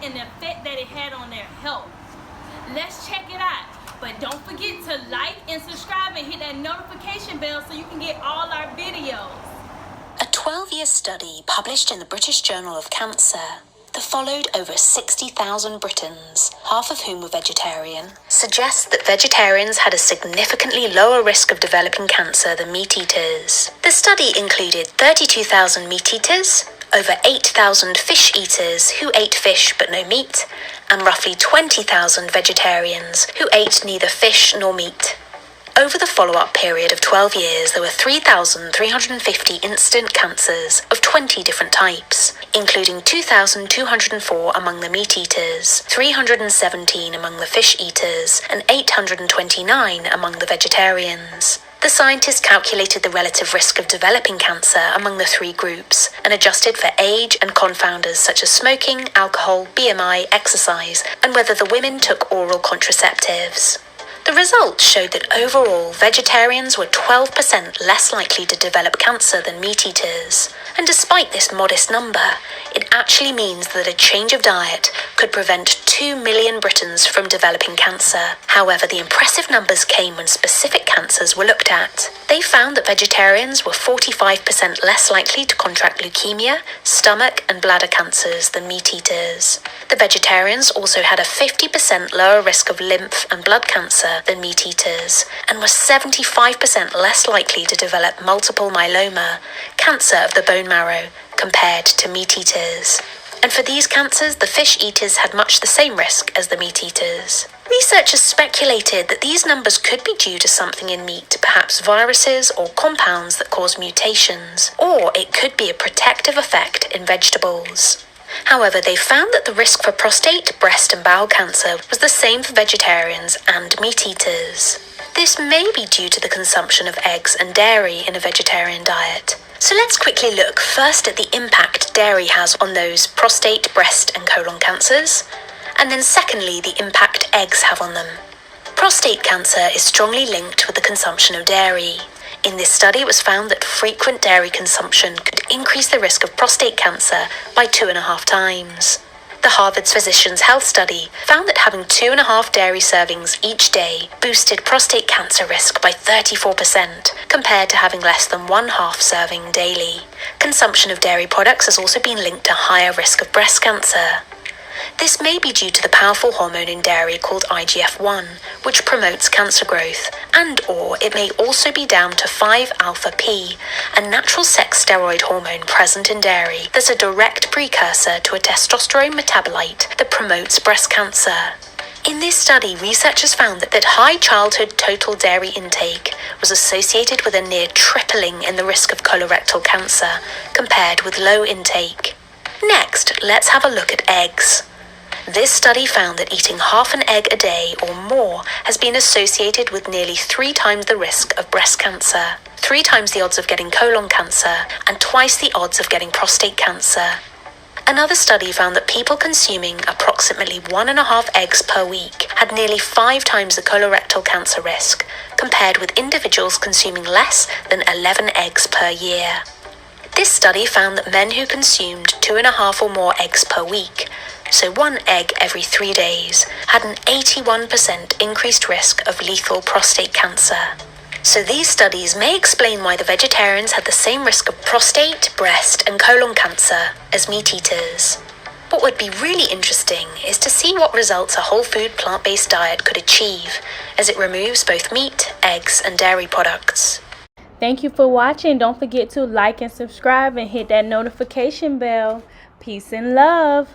and the effect that it had on their health. Let's check it out. But don't forget to like and subscribe and hit that notification bell so you can get all our videos. A 12-year study published in the British Journal of Cancer that followed over 60,000 Britons, half of whom were vegetarian, suggests that vegetarians had a significantly lower risk of developing cancer than meat eaters. The study included 32,000 meat eaters, over 8,000 fish eaters who ate fish but no meat, and roughly 20,000 vegetarians who ate neither fish nor meat. Over the follow-up period of 12 years, there were 3,350 incident cancers of 20 different types, including 2,204 among the meat eaters, 317 among the fish eaters, and 829 among the vegetarians. The scientists calculated the relative risk of developing cancer among the three groups and adjusted for age and confounders such as smoking, alcohol, BMI, exercise, and whether the women took oral contraceptives. The results showed that overall, vegetarians were 12% less likely to develop cancer than meat eaters. And despite this modest number, it actually means that a change of diet could prevent 2 million Britons from developing cancer. However, the impressive numbers came when specific cancers were looked at. They found that vegetarians were 45% less likely to contract leukemia, stomach and bladder cancers than meat eaters. The vegetarians also had a 50% lower risk of lymph and blood cancer than meat eaters, and were 75% less likely to develop multiple myeloma, cancer of the bone marrow, compared to meat eaters. And for these cancers, the fish eaters had much the same risk as the meat eaters. Researchers speculated that these numbers could be due to something in meat, perhaps viruses or compounds that cause mutations, or it could be a protective effect in vegetables. However, they found that the risk for prostate, breast and bowel cancer was the same for vegetarians and meat eaters. This may be due to the consumption of eggs and dairy in a vegetarian diet. So let's quickly look first at the impact dairy has on those prostate, breast and colon cancers, and then secondly the impact eggs have on them. Prostate cancer is strongly linked with the consumption of dairy. In this study, it was found that frequent dairy consumption could increase the risk of prostate cancer by 2.5 times. The Harvard's Physicians' Health Study found that having 2.5 dairy servings each day boosted prostate cancer risk by 34%, compared to having less than 1/2 serving daily. Consumption of dairy products has also been linked to higher risk of breast cancer. This may be due to the powerful hormone in dairy called IGF-1, which promotes cancer growth, and/or it may also be down to 5-alpha-P, a natural sex steroid hormone present in dairy that's a direct precursor to a testosterone metabolite that promotes breast cancer. In this study, researchers found that high childhood total dairy intake was associated with a near tripling in the risk of colorectal cancer compared with low intake. Next, let's have a look at eggs. This study found that eating half an egg a day or more has been associated with nearly 3 times the risk of breast cancer, 3 times the odds of getting colon cancer, and twice the odds of getting prostate cancer. Another study found that people consuming approximately 1.5 eggs per week had nearly 5 times the colorectal cancer risk, compared with individuals consuming less than 11 eggs per year. This study found that men who consumed 2.5 or more eggs per week, so 1 egg every 3 days, had an 81% increased risk of lethal prostate cancer. So these studies may explain why the vegetarians had the same risk of prostate, breast and colon cancer as meat eaters. What would be really interesting is to see what results a whole food plant-based diet could achieve, as it removes both meat, eggs and dairy products. Thank you for watching. Don't forget to like and subscribe and hit that notification bell. Peace and love.